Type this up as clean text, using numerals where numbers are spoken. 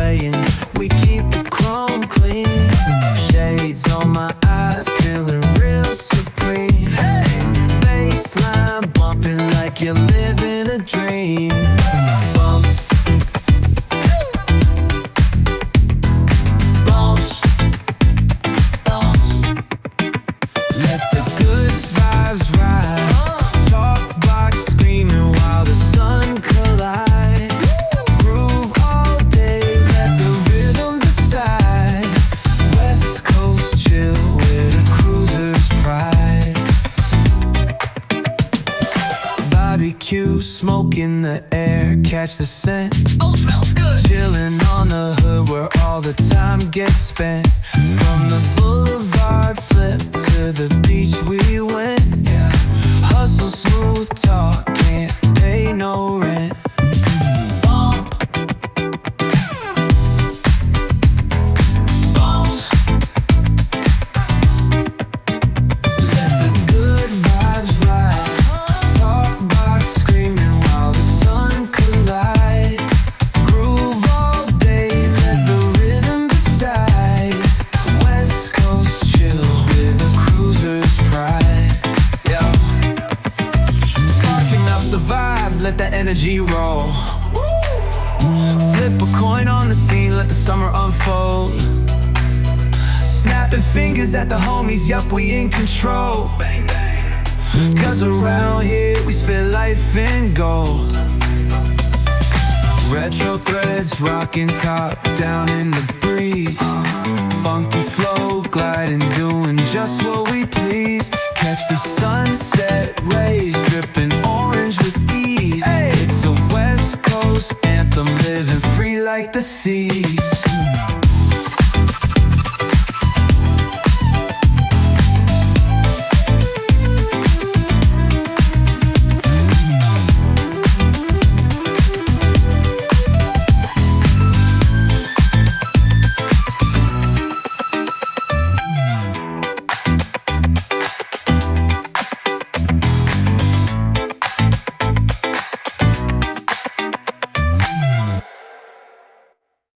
swaying, we keep the chrome clean. Shades on my eyes, feeling real supreme. Baseline bumping like you're living a dream. Bump. Bounce. Bounce. Let the good vibes ride. Talk box screaming while the sun collide. Groove all day, let the rhythm decide. West Coast chill with a cruiser's pride. Barbecue, smoke in the air, catch the scent. Oh, smells good. Chillin' on the hood where all the time gets spent. From the boulevard flip to the beach we went. Hustle, smooth talk, can't pay no rent. Bump. Bounce. Let the good vibes ride. Talk box screaming while the sun collide. Groove all day, let the rhythm decide. West Coast chill with a cruiser's pride. Yeah. Sparking up the vibe, let the energy roll. Flip a coin on the scene, let the summer unfold. Snapping fingers at the homies, yup, we in control. Bang, bang. Cause around here we spit life in gold. Retro threads rocking top down in the breeze. Funky flow gliding, doing just what we please. Catch the sunset rays dripping